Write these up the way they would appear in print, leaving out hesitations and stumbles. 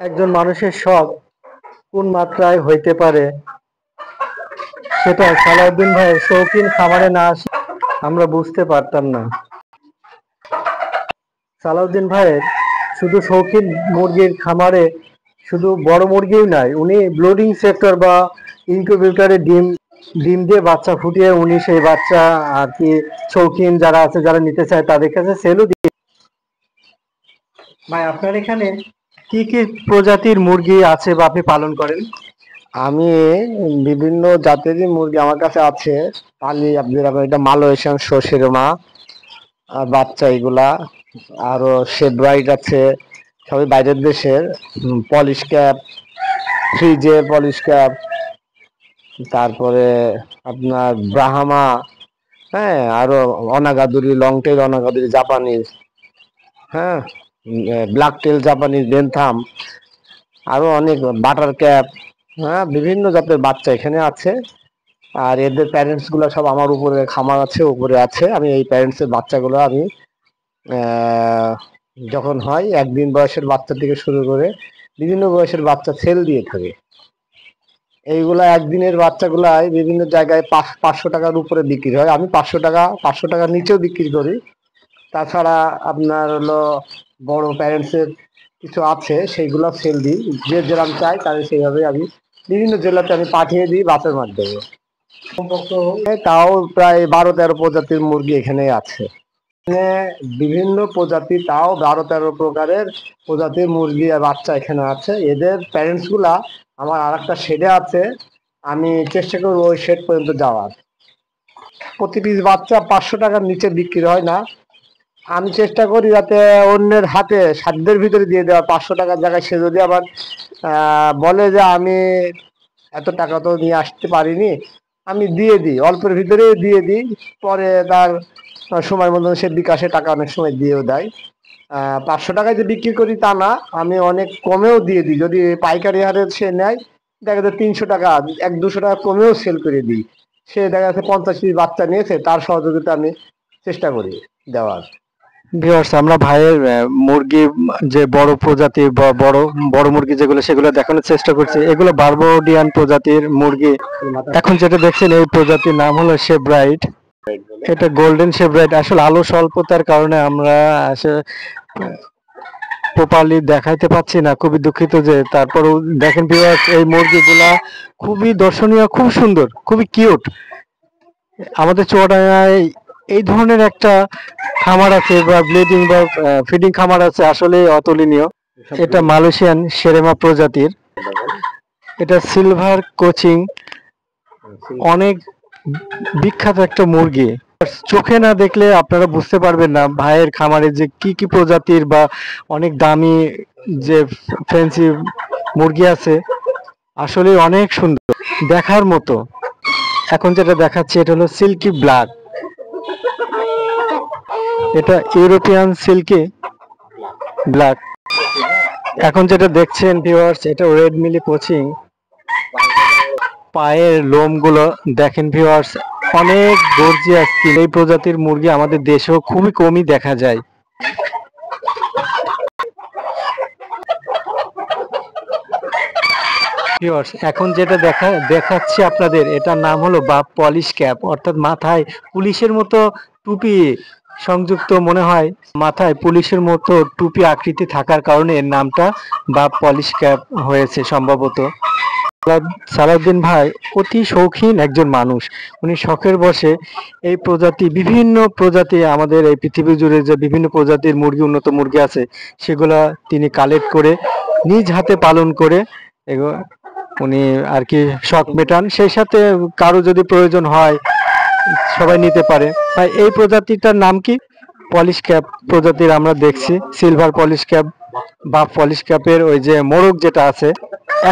একজন মানুষের শখ কোন মাত্রায় হইতে পারে সেটা সালাউদ্দিন ভাইয়ের শৌখিন খামারে না আসলে আমরা বুঝতে পারতাম না। সালাউদ্দিন ভাইয়ের শুধু শৌখিন মুরগির খামারে শুধু বড় মুরগিও নয়, উনি ব্লুডিং সেক্টর বা ইনকিউবেটরে ডিম ডিম দিয়ে বাচ্চা ফুটিয়ে উনি সেই বাচ্চা আর কি শৌখিন যারা আছে যারা নিতে চায় তাদের কাছে সেলও দিয়ে। ভাই আপনার এখানে কি কি প্রজাতির মুরগি আছে বা আপনি পালন করেন? আমি বিভিন্ন জাতেরই মুরগি আমার কাছে আছে। পালি যেরকম এটা মালয়েশিয়ান শোষেরমা বাচ্চা এগুলা, আরো শেড হোয়াইট আছে, সবই বাইরের দেশের। পলিশ ক্যাপ, ফ্রিজে পলিশ ক্যাপ, তারপরে আপনার ব্রাহ্মা, হ্যাঁ, আরো অনাগাদুরি, লং টেল অনাগাদুরি জাপানিজ, হ্যাঁ, ব্ল্যাক টেল জাপানিজ বেনথাম, আরো অনেক বাটার ক্যাপ, হ্যাঁ, বিভিন্ন জাতের বাচ্চা এখানে আছে। আর এদের প্যারেন্টস গুলো সব আমার উপরে খামার আছে, উপরে আছে। আমি এই প্যারেন্টসের বাচ্চাগুলো আমি যখন হয় একদিন বয়সের বাচ্চা থেকে শুরু করে বিভিন্ন বয়সের বাচ্চা সেল দিয়ে থাকে। এইগুলা একদিনের বাচ্চাগুলাই বিভিন্ন জায়গায় 500 টাকার উপরে বিক্রি হয়। আমি 500 টাকার নিচেও বিক্রি করি। তাছাড়া আপনার হলো বড় প্যারেন্টসের কিছু আছে, সেইগুলো সেল দিই। যে যেরকম চাই তাহলে সেইভাবে আমি বিভিন্ন জেলাতে আমি পাঠিয়ে দিই বাসের মাধ্যমে। তাও প্রায় 12-13 প্রজাতির মুরগি এখানে আছে। এখানে বিভিন্ন প্রজাতি, তাও 12-13 প্রকারের প্রজাতির মুরগি আর বাচ্চা এখানে আছে। এদের প্যারেন্টস গুলা আমার আর একটা শেডে আছে। আমি চেষ্টা করবো ওই শেড পর্যন্ত যাওয়ার। প্রতি পিস বাচ্চা 500 টাকার নিচে বিক্রি হয় না। আমি চেষ্টা করি যাতে অন্যের হাতে সাধ্যের ভিতরে দিয়ে দেওয়া। 500 টাকার জায়গায় সে যদি আবার বলে যে আমি এত টাকা তো নিয়ে আসতে পারিনি, আমি দিয়ে দিই, অল্পের ভিতরে দিয়ে দিই। পরে তার সময় মতন সে বিকাশে টাকা অনেক সময় দিয়েও দেয়। 500 টাকায় যে বিক্রি করি তা না, আমি অনেক কমেও দিয়ে দিই। যদি পাইকারি হারে সে নেয়, দেখা যায় 300 টাকা 100-200 টাকা কমেও সেল করে দিই। সে দেখা যাচ্ছে 50 পিস বাচ্চা নিয়েছে, তার সহযোগিতা আমি চেষ্টা করি দেওয়ার। ভিউয়ার্স, আমরা ভাইয়ের মুরগি যে বড় প্রজাতির বা বড় বড় মুরগি যেগুলো সেগুলো দেখানোর চেষ্টা করছি। এগুলো বারবাডিয়ান প্রজাতির মুরগি। এখন যেটা দেখছেন এই প্রজাতির নাম হলো শেব্রাইট। এটা গোল্ডেন শেব্রাইট। আসলে আলো স্বল্পতার কারণে আমরা প্রপারলি দেখাইতে পাচ্ছি না, খুবই দুঃখিত। যে তারপরেও দেখেন ভিউয়ার্স, এই মুরগিগুলা খুবই দর্শনীয়, খুব সুন্দর, খুবই কিউট। আমাদের চুয়াডাঙ্গায় এই ধরনের একটা খামার আছে বা ব্লিডিং বা ফিডিং খামার আছে, আসলে অতুলনীয়। এটা মালয়েশিয়ান শেরেমা প্রজাতির, এটা সিলভার কোচিং, অনেক বিখ্যাত একটা মুরগি। চোখে না দেখলে আপনারা বুঝতে পারবেন না ভাইয়ের খামারে যে কি কি প্রজাতির বা অনেক দামি যে ফ্যান্সি মুরগি আছে, আসলে অনেক সুন্দর, দেখার মতো। এখন যেটা দেখাচ্ছি এটা হলো সিল্কি ব্ল্যাক। এটা ইউরোপিয়ান সিল্কি ব্ল্যাক। এখন যেটা দেখছেন ভিউয়ার্স, এটা রেড মিলি কোচিং। পায়ের লোমগুলো দেখেন ভিউয়ার্স, অনেক গর্জিয়াস। এই প্রজাতির মুরগি আমাদের দেশেও খুবই কমই দেখা যায়। ভিউয়ার্স, এখন যেটা দেখাচ্ছি আপনাদের, এটার নাম হলো বাপ পলিশ ক্যাপ, অর্থাৎ মাথায় পুলিশের মতো টুপি সংযুক্ত, মনে হয় মাথায় পুলিশের মতো টুপি আকৃতি থাকার কারণে এর নামটা বাপ পলিশ ক্যাপ হয়েছে সম্ভবত। সালাউদ্দিন ভাই অতি শৌখিন একজন মানুষ। উনি শখের বসে এই প্রজাতি, বিভিন্ন প্রজাতি, আমাদের এই পৃথিবী জুড়ে যে বিভিন্ন প্রজাতির মুরগি, উন্নত মুরগি আছে, সেগুলা তিনি কালেক্ট করে নিজ হাতে পালন করে উনি আর কি শখ মেটান। সেই সাথে কারো যদি প্রয়োজন হয় সবাই নিতে পারে। তাই এই প্রজাতিটার নাম কি? পলিশ ক্যাপ প্রজাতির আমরা দেখছি, সিলভার পলিশ ক্যাপ বা পলিশ ক্যাপের ওই যে মোরগ যেটা আছে।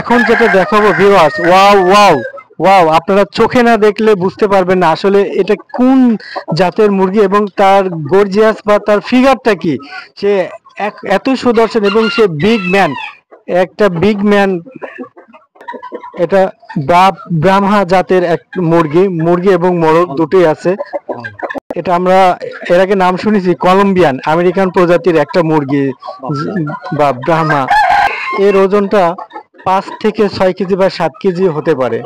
এখন যেটা দেখাবো ভিউয়ার্স, ওয়াও ওয়াও ওয়াও, আপনারা চোখে না দেখলে বুঝতে পারবেন না আসলে এটা কোন জাতের মুরগি এবং তার গর্জিয়াস বা তার ফিগারটা কি। সে এত সুদর্শন এবং সে বিগ ম্যান, একটা বিগ ম্যান। এটা ব্রাহ্মা জাতের এক মুরগি এবং মোরগ দুটোই আছে। এটা আমরা এর আগে নাম শুনেছি কলম্বিয়ান আমেরিকান প্রজাতির একটা মুরগি বা ব্রাহ্মা। এর ওজনটা 5 থেকে 6 কেজি বা 7 কেজি হতে পারে।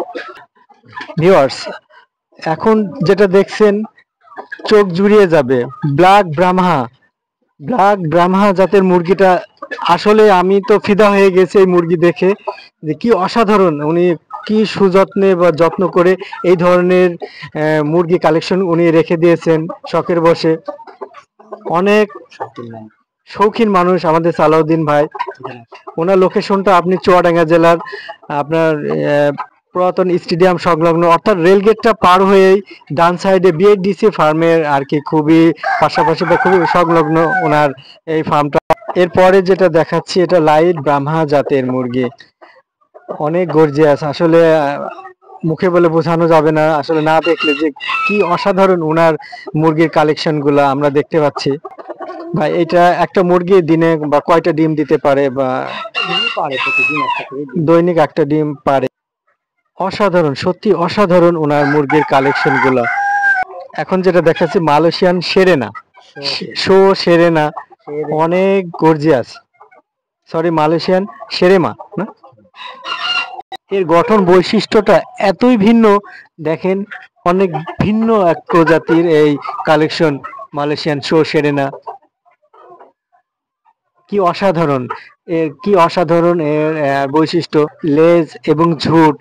ভিউয়ার্স, এখন যেটা দেখছেন চোখ জুড়িয়ে যাবে, ব্ল্যাক ব্রাহ্মা। ব্ল্যাক ব্রাহ্মা জাতের মুরগিটা আসলে আমি তো ফিদা হয়ে গেছি এই মুরগি দেখে, যে কি অসাধারণ, উনি কি সুযত্নে বা যত্ন করে এই ধরনের মুরগি কালেকশন উনি রেখে দিয়েছেন শখের বসে। অনেক শৌখিন মানুষ আমাদের সালাউদ্দিন ভাই। ওনার লোকেশনটা আপনি চুয়াডাঙ্গা জেলার আপনার পুরাতন স্টেডিয়াম সংলগ্ন, অর্থাৎ রেলগেটটা পার হয়েই ডান সাইডে বিএডিসি ফার্মের আর কি খুবই পাশাপাশি বা খুবই সংলগ্ন ওনার এই ফার্মটা। এরপরে যেটা দেখাচ্ছি এটা লাইট ব্রাহ্মা জাতের মুরগি, অনেক গর্জিয়াস আসলে, মুখে বলে বোঝানো যাবে না, আসলে না দেখলে যে কি অসাধারণ ওনার মুরগির কালেকশন গুলা আমরা দেখতে পাচ্ছি। ভাই এটা একটা মুরগি দিনে বা কয়টা ডিম দিতে পারে, বা দৈনিক একটা ডিম পারে? অসাধারণ, সত্যি অসাধারণ ওনার মুরগির কালেকশন গুলা। এখন যেটা দেখাচ্ছি মালয়েশিয়ান সেরেনা, শো সেরেনা, অনেক গর্জিয়াস, সরি মালয়েশিয়ান সেরেমা না, এর গঠন বৈশিষ্ট্যটা এতই ভিন্ন, দেখেন অনেক ভিন্ন এক প্রজাতির এই কালেকশন মালয়েশিয়ান শো সেরেনা। কি অসাধারণ, এর কি অসাধারণ এর বৈশিষ্ট্য, লেজ এবং ঝুট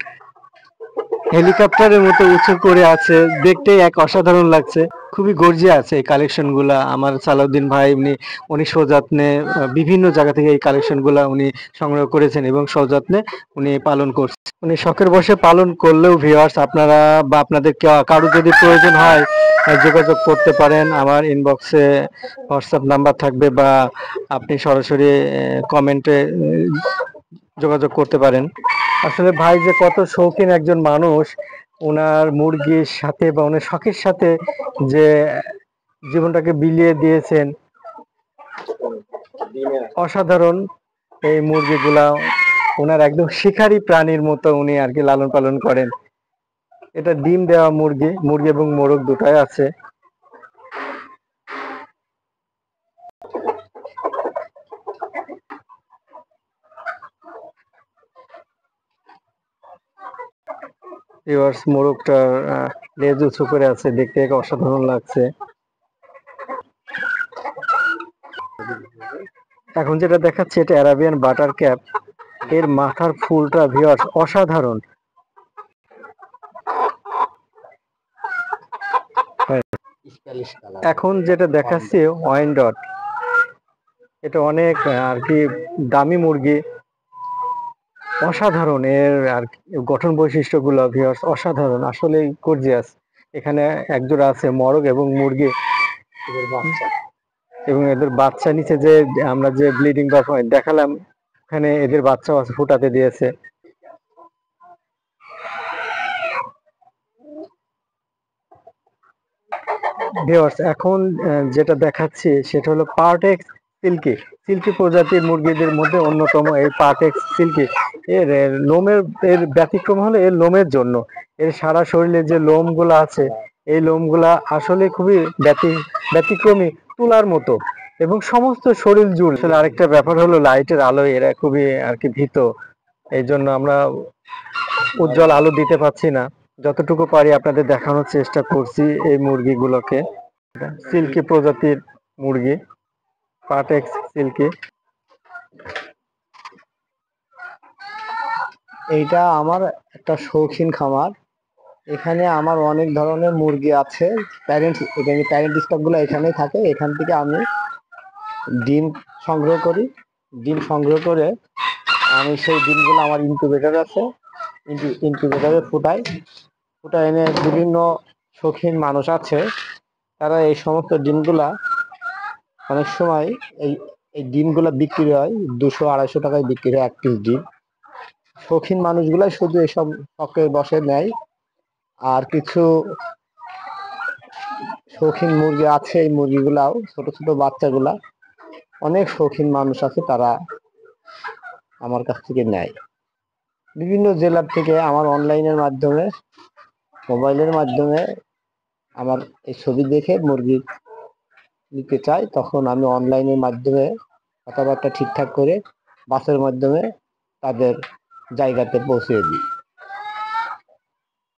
হেলিকপ্টারের মতো উঁচু করে আছে, দেখতে এক অসাধারণ লাগছে। খুবই গর্জিয়াস এই কালেকশন গুলা। আমার সালাউদ্দিন ভাই উনি সযত্নে বিভিন্ন জায়গা থেকে এই কালেকশন গুলা উনি সংগ্রহ করেছেন এবং সযত্নে উনি পালন করছেন। উনি শখের বসে পালন করলেও ভিউয়ার্স আপনারা বা আপনাদের কারো যদি প্রয়োজন হয় যোগাযোগ করতে পারেন, আমার ইনবক্সে হোয়াটসঅ্যাপ নাম্বার থাকবে, বা আপনি সরাসরি কমেন্টে যোগাযোগ করতে পারেন। আসলে ভাই যে কত শৌখিন একজন মানুষ, ওনার মুরগির সাথে বা ওনার শখের সাথে যে জীবনটাকে বিলিয়ে দিয়েছেন, অসাধারণ। এই মুরগিগুলা ওনার একদম শিকারী প্রাণীর মতো উনি আর কি লালন পালন করেন। এটা ডিম দেওয়া মুরগি, মুরগি এবং মোরগ দুটাই আছে। মোরগটার লেজ উঁচু করে আছে, দেখতে এক অসাধারণ লাগছে। এখন যেটা দেখাচ্ছে এটা অ্যারাবিয়ান বাটার ক্যাপ, এর মাথার ফুলটা ভিউয়ার্স অসাধারণ। এখন যেটা দেখাচ্ছি ওয়াইনডট, এটা অনেক আর কি দামি মুরগি, অসাধারণ এর আর গঠন বৈশিষ্ট্যগুলো ভিউয়ার্স অসাধারণ, আসলে গর্জিয়াস। এখানে একজোড়া আছে মরগ এবং মুরগি এবং এদের বাচ্চা নিচে যে আমরা যে ব্লিডিং বা দেখালাম, এখানে এদের বাচ্চাও আছে, ফুটাতে দিয়েছে। ভিউয়ার্স এখন যেটা দেখাচ্ছি সেটা হলো পার্টেক্স সিল্কি, সিল্কি প্রজাতির মুরগিদের মধ্যে অন্যতম এই পার্টেক্স সিল্কি। এর লোমের এর ব্যতিক্রম হলো এর লোমের জন্য, এর সারা শরীরে যে লোমগুলো আছে এই লোমগুলা আসলে খুবই ব্যতিক্রমী, তুলার মতো, এবং সমস্ত শরীর জুড়ে। আসলে আরেকটা ব্যাপার হলো লাইটের আলোয় এরা খুবই আর কি ভীত, এই জন্য আমরা উজ্জ্বল আলো দিতে পাচ্ছি না, যতটুকু পারি আপনাদের দেখানোর চেষ্টা করছি এই মুরগিগুলোকে। সিল্কি প্রজাতির মুরগি, পাটেক্স সিল্কি। এইটা আমার একটা শৌখিন খামার, এখানে আমার অনেক ধরনের মুরগি আছে। প্যারেন্ট স্টক গুলো এখানেই থাকে। এখান থেকে আমি ডিম সংগ্রহ করি, ডিম সংগ্রহ করে আমি সেই ডিমগুলো আমার ইনকিউবেটর আছে, ইনকিউবেটরে ফুটাই এনে বিভিন্ন শৌখিন মানুষ আছে, তারা এই সমস্ত ডিমগুলা অনেক সময় এই এই ডিমগুলা বিক্রি হয় 200-250 টাকায় বিক্রি হয় এক পিস ডিম। শৌখিন মানুষগুলাই শুধু এসব শখের বসে নেয়। আর কিছু শৌখিন মুরগি আছে, এই মুরগিগুলাও ছোট ছোট বাচ্চাগুলা অনেক শৌখিন মানুষ আছে, তারা আমার কাছ থেকে নেয়। বিভিন্ন জেলার থেকে আমার অনলাইনের মাধ্যমে, মোবাইলের মাধ্যমে আমার এই ছবি দেখে মুরগি নিতে চাই, তখন আমি অনলাইনের মাধ্যমে কথাবার্তা ঠিকঠাক করে বাসের মাধ্যমে তাদের জায়গাতে পৌঁছে দিই।